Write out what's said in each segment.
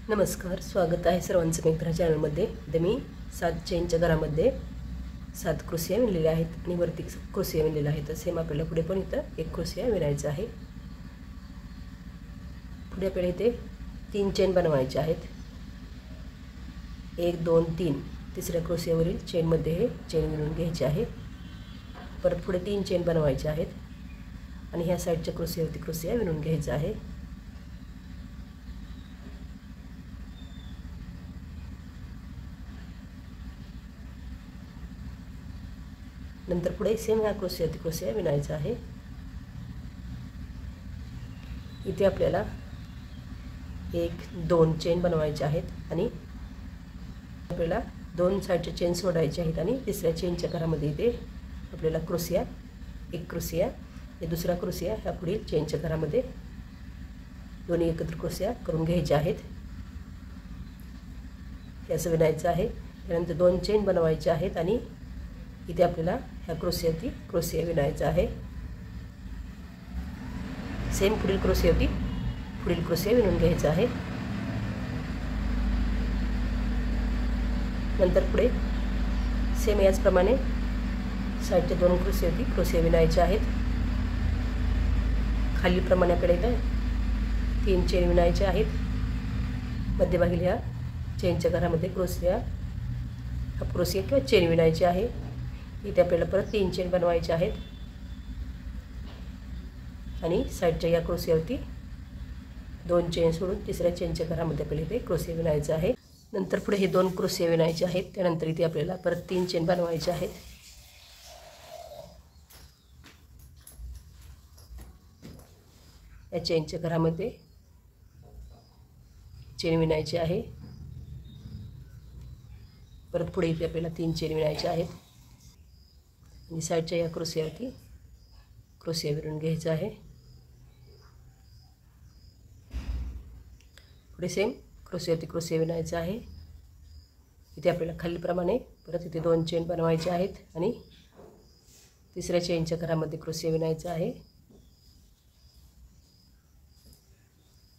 नमस्कार, स्वागत आहे सर्वांचं मित्रा चॅनलमध्ये. तर मी 7 चेनच्या घरामध्ये 7 क्रोशिया विणलेल्या आहेत आणि वरती क्रोशिया विणलेल्या आहेत. सेम आपल्याला पुढे पण इथं एक क्रोशिया विणायचा आहे. पुढे आपल्याला इथे 3 चेन बनवायचे आहेत. 1 2 3 तिसऱ्या क्रोशियावरील चेनमध्ये हे चेन विणून घ्यायचे आहे. परत पुढे 3 चेन बनवायचे आहेत आणि ह्या साईडच्या क्रोशियावरती क्रोशिया विणून घ्यायचा आहे. नंतर पुढे सेम ह्या क्रोशियावरती क्रोशिया विणायचा आहे. इथे आपल्याला 1 2 चेन बनवायचे आहेत आणि आपल्याला 2 साईडचे चेन सोडायचे आहेत आणि तिसऱ्या चेनच्या घरामध्ये इथे आपल्याला क्रोशिया एक क्रोशिया आणि दुसरा क्रोशिया ह्या पुढील चेनच्या घरामध्ये दोन्ही एकत्र क्रोशिया करून घ्यायचे आहेत. हे असं विणायचं आहे. त्यानंतर 2 चेन बनवायचे आहेत आणि इथे आपल्याला ह्या क्रोशियावरती क्रोशिया विणायचा आहे. सेम पुढील क्रोशियावरती पुढील क्रोशिया विणून घ्यायचा आहे. नंतर पुढे सेम याचप्रमाणे साईडच्या 2 क्रोशियावरती क्रोशिया विणायचे आहेत. खालीप्रमाणे आपल्याला 3 चेन विणायचे आहेत. मध्यभागी ह्या चेनच्या घरामध्ये क्रोशिया किंवा चेन विणायची आहे. इथे आपल्याला परत 3 चेन बनवायचे आहेत आणि साईडच्या या क्रोशियावरती 2 चेन सोडून तिसऱ्या चेनच्या घरामध्ये आपल्याला इथे क्रोशिया विणायचं आहे. नंतर पुढे हे 2 क्रोशिया विणायचे आहेत. त्यानंतर इथे आपल्याला परत 3 चेन बनवायचे आहेत. या चेनच्या घरामध्ये चेन विणायची आहे. परत पुढे इथे आपल्याला 3 चेन विणायचे आहेत आणि साईडच्या या क्रोशियावरती क्रोशिया विणून घ्यायचा आहे. पुढे सेम क्रोशियावरती क्रोशिया विणायचा आहे. इथे आपल्याला खालीप्रमाणे परत इथे 2 चेन बनवायचे आहेत आणि तिसऱ्या चेनच्या घरामध्ये क्रोशिया विणायचा आहे.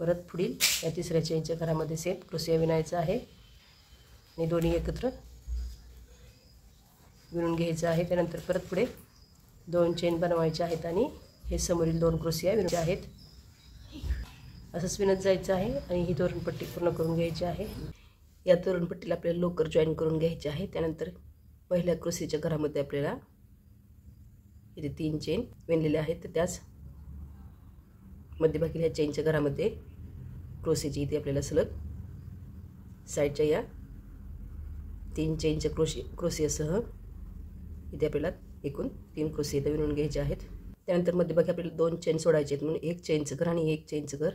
परत पुढील या तिसऱ्या चेनच्या घरामध्ये सेम क्रोशिया विणायचा आहे आणि दोन्ही एकत्र विणून घ्यायचं आहे. त्यानंतर परत पुढे 2 चेन बनवायचे आहेत आणि हे समोरील 2 क्रोशिया विणायचे आहेत. असंच विणत जायचं आहे आणि ही तोरणपट्टी पूर्ण करून घ्यायची आहे. या तोरणपट्टीला आपल्याला लोकर जॉईन करून घ्यायचे आहे. त्यानंतर पहिल्या क्रोशियाच्या घरामध्ये आपल्याला इथे 3 चेन विणलेले आहेत. तर त्याच मध्यभागी ह्या चेनच्या घरामध्ये क्रोशियाची इथे आपल्याला सलग साईडच्या या 3 चेनच्या क्रोशियासह इथे आपल्याला एकूण 3 क्रोशिया इथे विणून घ्यायचे आहेत. त्यानंतर मध्यभागी आपल्याला 2 चेन सोडायचे आहेत म्हणून 1 चेनचं घर आणि 1 चेनचं घर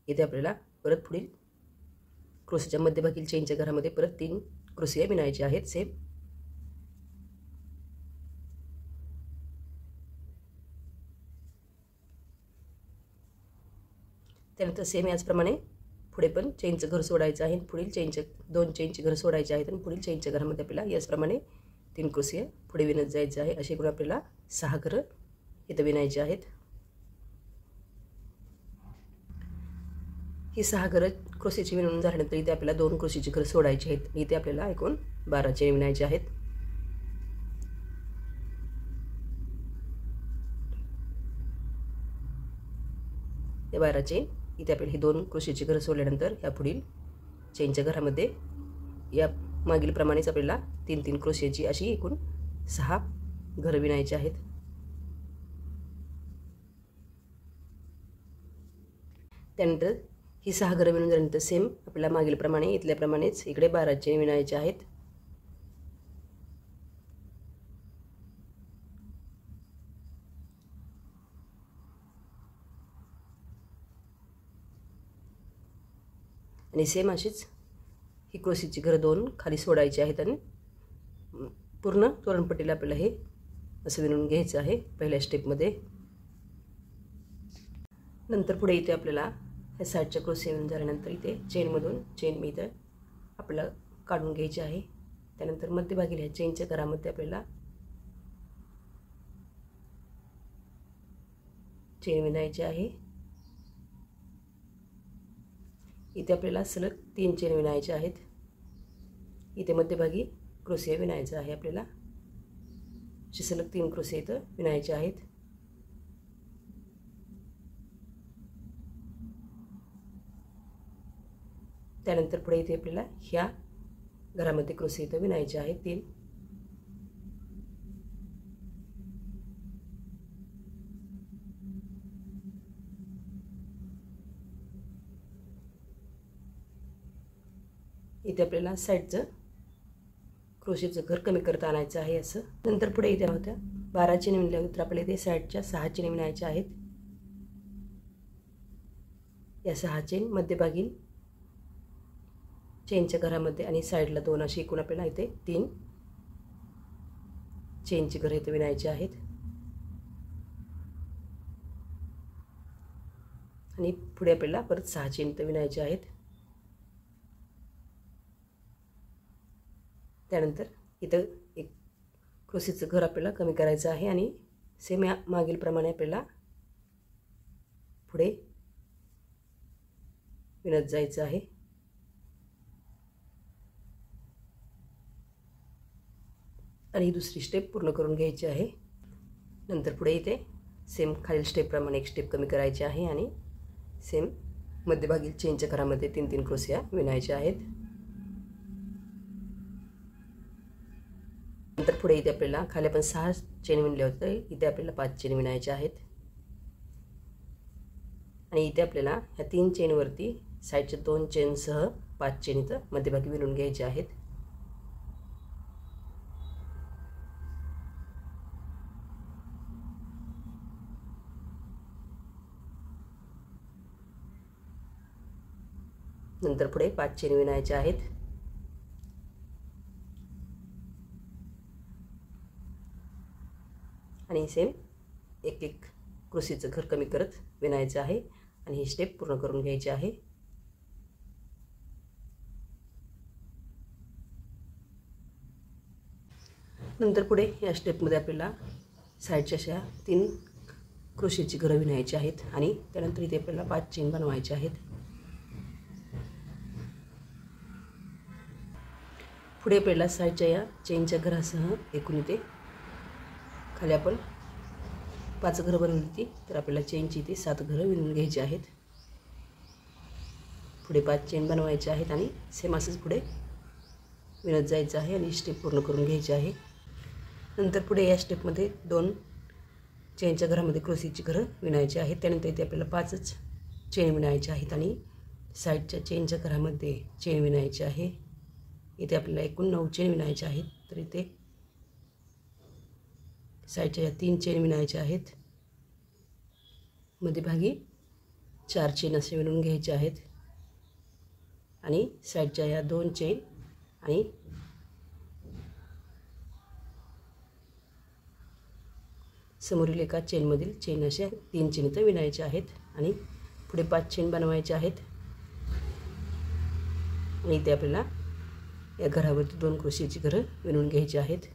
इथे आपल्याला परत पुढील क्रोशियाच्या मध्यभागील चेनच्या घरामध्ये परत 3 क्रोशिया विणायचे आहेत सेम. त्यानंतर सेम याचप्रमाणे पुढे पण चेनचं घर सोडायचं आहे. पुढील चेनच्या 2 चेनचे घर सोडायचे आहेत आणि पुढील चेनच्या घरामध्ये आपल्याला याचप्रमाणे 3 क्रोशिया पुढे विणत जायचं आहे. असे करून आपल्याला 6 घरं इथं विणायचे आहेत. ही 6 घरं क्रोशियाची विणून झाल्यानंतर इथे आपल्याला 2 क्रोशियाची घरं सोडायची आहेत. इथे आपल्याला एकूण 12 चेन विणायचे आहेत. हे 12 चेन इथे आपल्याला ही 2 क्रोशियाची घरं सोडल्यानंतर ह्या पुढील चेनच्या घरामध्ये या मागील प्रमाणेच आपल्याला 3 क्रोशियाची अशी एकूण 6 घरं विणायची आहेत. त्यानंतर ही 6 घरं विणून झाल्यानंतर सेम आपल्याला मागील प्रमाणे इथल्याप्रमाणेच इकडे 12 चेन विणायचे आहेत. आणि सेम अशीच ही क्रोशियाची घरं 2 खाली सोडायची आहेत आणि पूर्ण तोरणपट्टीला आपल्याला हे असं विणून घ्यायचं आहे पहिल्या स्टेपमध्ये. नंतर पुढे इथे आपल्याला ह्या साईडच्या क्रोशिया विणून झाल्यानंतर इथे चेनमधून चेन मी इथं आपल्याला काढून घ्यायची आहे. त्यानंतर मध्यभागी ह्या चेनच्या घरामध्ये आपल्याला चेन विणायची आहे. इथे आपल्याला सलग 3 चेन विणायच्या आहेत. इथे मध्यभागी क्रोशिया विणायचा आहे आपल्याला. असे सलग 3 क्रोशिया इथं विणायचे आहेत. त्यानंतर पुढे इथे आपल्याला ह्या घरामध्ये क्रोशिया इथं विणायचे आहेत 3. इथे आपल्याला साईडचं क्रोशियाचं घर कमी करता आणायचं आहे असं. नंतर पुढे इथे होत्या 12 चेन विणल्यानंतर आपल्याला इथे साईडच्या 6 चेन विणायच्या आहेत. या 6 चेन मध्यभागी चेनच्या घरामध्ये आणि साईडला 2 अशी एकूण आपल्याला इथे 3 चेनची घरं इथे विणायची आहेत. आणि पुढे आपल्याला परत 6 चेन इथे विणायचे आहेत. त्यानंतर इथं एक क्रोशियाचं घर आपल्याला कमी करायचं आहे आणि सेम मागील प्रमाणे आपल्याला पुढे विणत जायचं आहे. आणि दुसरी स्टेप पूर्ण करून घ्यायची आहे. नंतर पुढे इथे सेम खालील स्टेपप्रमाणे एक स्टेप कमी करायची आहे आणि सेम मध्यभागी चेनच्या घरामध्ये 3-3 क्रोशिया विणायच्या आहेत. नंतर पुढे इथे आपल्याला खाली आपण 6 चेन विणले होते, इथे आपल्याला 5 चेन विणायच्या आहेत. आणि इथे आपल्याला ह्या 3 चेनवरती साईडच्या 2 चेनसह 5 चेन इथं मध्यभागी विणून घ्यायचे आहेत. नंतर पुढे 5 चेन विणायच्या आहेत. आणि सेम एक एक क्रोशियाचं घर कमी करत विणायचं आहे आणि ही स्टेप पूर्ण करून घ्यायची आहे. नंतर पुढे या स्टेपमध्ये आपल्याला साईडच्या अशा 3 क्रोशियाची घरं विणायची आहेत आणि त्यानंतर इथे आपल्याला 5 चेन बनवायचे आहेत. पुढे आपल्याला साईडच्या या चेनच्या घरासह एकूण इथे खाली आपण 5 घरं बनवली होती, तर आपल्याला चेनची इथे 7 घरं विणून घ्यायची आहेत. पुढे 5 चेन बनवायचे आहेत आणि सेम असंच पुढे विणत जायचं आहे आणि स्टेप पूर्ण करून घ्यायची आहे. नंतर पुढे या स्टेपमध्ये 2 चेनच्या घरामध्ये क्रोशियाची घरं विणायची आहेत. त्यानंतर इथे आपल्याला 5च चेन विणायचे आहेत आणि साईडच्या चेनच्या घरामध्ये चेन विणायची आहे. इथे आपल्याला एकूण 9 चेन विणायचे आहेत. तर इथे साईडच्या या 3 चेन विणायच्या आहेत. मध्यभागी 4 चेन असे विणून घ्यायचे आहेत आणि साईडच्या या 2 चेन आणि समोरील एका चेनमधील चेन अशा 3 चेन इथं विणायच्या आहेत आणि पुढे 5 चेन बनवायचे आहेत. आणि इथे आपल्याला या घरावरती 2 क्रोशियाची घरं विणून घ्यायची आहेत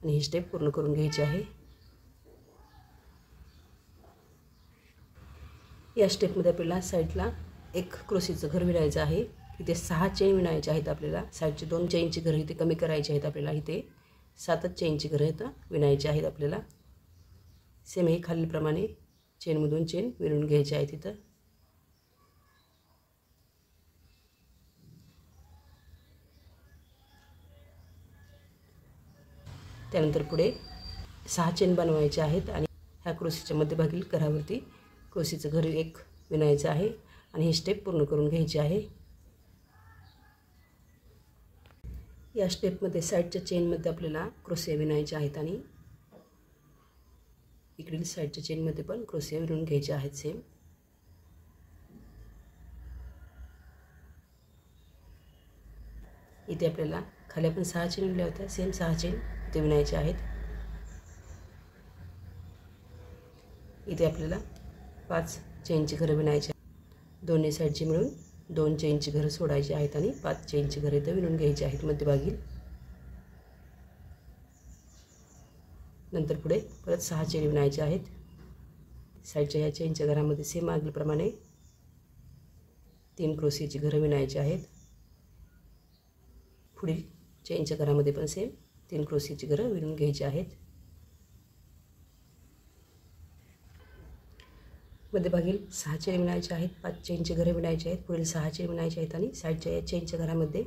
आणि ही स्टेप पूर्ण करून घ्यायची आहे. या स्टेपमध्ये आपल्याला साईडला एक क्रोशियाचं घर विणायचं आहे. इथे 6 चेन विणायचे आहेत. आपल्याला साईडचे 2 चेनची घरं इथे कमी करायची आहेत. आपल्याला इथे 7च चेनची घरं इथं विणायची आहेत. आपल्याला सेम हे खालीलप्रमाणे चेनमधून चेन विणून घ्यायचे आहेत इथं. त्यानंतर पुढे 6 चेन बनवायचे आहेत आणि ह्या क्रोशियाच्या मध्यभागील घरावरती क्रोशियाचं घर एक विणायचं आहे आणि ही स्टेप पूर्ण करून घ्यायची आहे. या स्टेपमध्ये साईडच्या चेनमध्ये आपल्याला क्रोशिया विणायच्या आहेत आणि इकडील साईडच्या चेनमध्ये पण क्रोशिया विणून घ्यायचे आहेत सेम. इथे आपल्याला खाली आपण 6 चेन विणल्या होत्या, सेम 6 चेन इथे विणायचे आहेत. इथे आपल्याला 5 चेनची घरं विणायची आहेत. दोन्ही साईडची मिळून 2 चेनची घरं सोडायची आहेत आणि 5 चेनची घरं इथं विणून घ्यायची आहेत मध्यभागी. नंतर पुढे परत 6 चेन विणायचे आहेत. साईडच्या या चेनच्या घरामध्ये सेम मागीलप्रमाणे 3 क्रोशियाची घरं विणायची आहेत. पुढील चेनच्या घरामध्ये पण सेम 3 क्रोशियाची घरं विणून घ्यायची आहेत. मध्यभागी 6 चेन विणायचे आहेत. 5 चेनचे घरं विणायचे आहेत. पुढील 6 चेन विणायचे आहेत आणि साईडच्या या चेनच्या घरामध्ये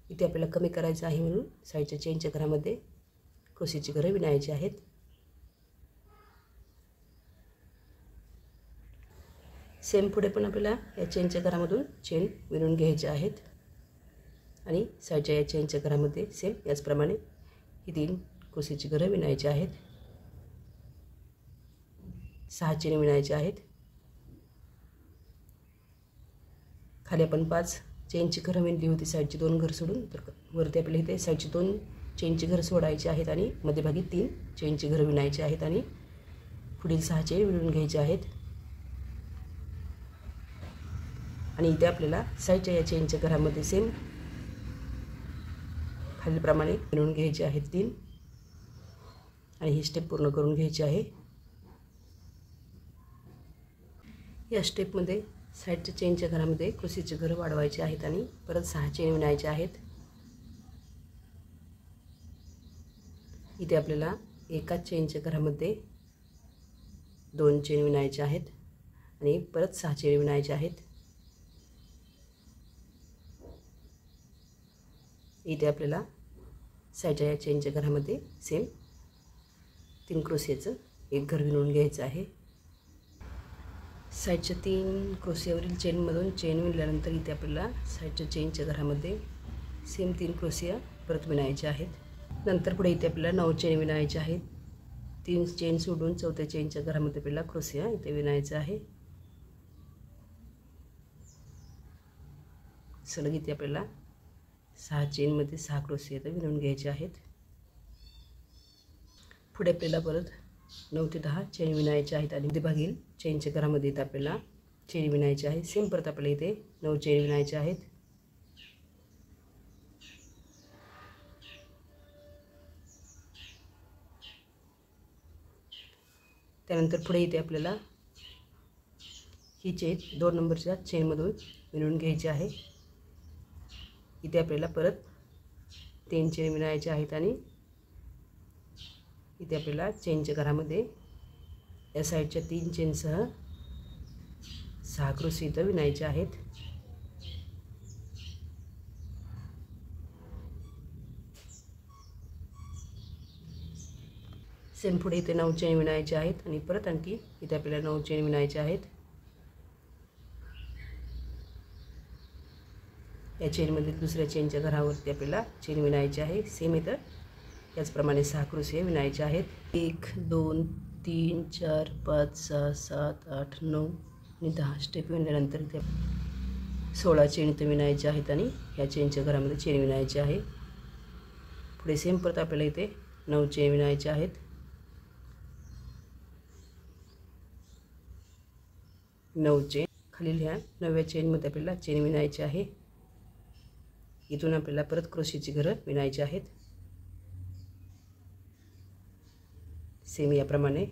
इथे आपल्याला कमी करायचं आहे म्हणून साईडच्या चेनच्या घरामध्ये क्रोशियाची घरं विणायची आहेत. सेम पुढे पण आपल्याला या चेनच्या घरामधून चेन विणून घ्यायचे आहेत आणि साईडच्या या चेनच्या घरामध्ये सेम याचप्रमाणे ही 3 क्रोशियाची घरं विणायची आहेत. 6 चेन विणायचे आहेत. खाली आपण 5 चेनची घरं विणली होती साईडची 2 घर सोडून, तर वरती आपल्याला इथे साईडची 2 चेनची घरं सोडायची आहेत आणि मध्यभागी 3 चेनची घरं विणायची आहेत आणि पुढील 6 चेन विणून घ्यायचे आहेत. आणि इथे आपल्याला साईडच्या या चेनच्या घरामध्ये सेम खालीलप्रमाणे विणून घ्यायचे आहेत 3 आणि ही स्टेप पूर्ण करून घ्यायची आहे. या स्टेपमध्ये साईडच्या चेनच्या घरामध्ये क्रोशियाची घरं वाढवायची आहेत आणि परत 6 चेन विणायचे आहेत. इथे आपल्याला एकाच चेनच्या घरामध्ये 2 चेन विणायचे आहेत आणि परत 6 चेन विणायचे आहेत. इथे आपल्याला साईडच्या या चेनच्या घरामध्ये सेम 3 क्रोशियाचं एक घर विणून घ्यायचं आहे. साईडच्या 3 क्रोशियावरील चेनमधून चेन विणल्यानंतर इथे आपल्याला साईडच्या चेनच्या घरामध्ये सेम 3 क्रोशिया परत विणायच्या आहेत. नंतर पुढे इथे आपल्याला 9 चेन विणायचे आहेत. 3 चेन सोडून चौथ्या चेनच्या घरामध्ये आपल्याला क्रोशिया इथे विणायचं आहे. सलग इथे आपल्याला 6 चेनमध्ये 6 क्रोशिया इथे विणून घ्यायचे आहेत. पुढे आपल्याला परत 9 ते 10 चेन विणायचे आहेत आणि मध्यभागी चेनच्या घरामध्ये इथे आपल्याला चेन विणायचे आहे. सेम परत आपल्याला इथे 9 चेन विणायचे आहेत. त्यानंतर पुढे इथे आपल्याला ही चेन 2 नंबरच्या चेनमधून विणून घ्यायची आहे. इथे आपल्याला परत 3 चेन विणायचे आहेत आणि इथे आपल्याला चेनच्या घरामध्ये या साईडच्या 3 चेनसह 6 क्रोशिया इथं विणायचे आहेत. सेम पुढे इथे 9 चेन विणायचे आहेत आणि परत आणखी इथे आपल्याला 9 चेन विणायचे आहेत. या चेनमधील दुसऱ्या चेनच्या घरावरती आपल्याला चेन विणायची आहे. सेम इथं याचप्रमाणे 6 क्रोशिया विणायचे आहेत. 1 2 3 4 5 6 7 8 9 आणि 10 स्टेप विणल्यानंतर इथे 16 चेन इथे विणायचे आहेत आणि या चेनच्या घरामध्ये चेन विणायची आहे. पुढे सेम परत आपल्याला इथे 9 चेन विणायचे आहेत. 9 चेन खालील ह्या 9व्या चेनमध्ये आपल्याला चेन विणायची आहे. इथून आपल्याला परत क्रोशियाची घरं विणायची आहेत. सेम याप्रमाणे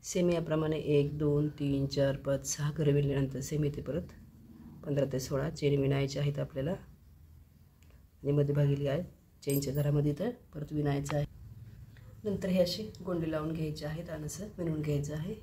सेम याप्रमाणे 1 2 3 4 5 6 घरं विणल्यानंतर सेम इथे परत 15 ते 16 चेन विणायचे आहेत आपल्याला आणि मध्यभागी या चेनच्या घरामध्ये इथं परत विणायचं आहे. नंतर हे असे गोंडे लावून घ्यायचे आहेत आणि असं विणून घ्यायचं आहे.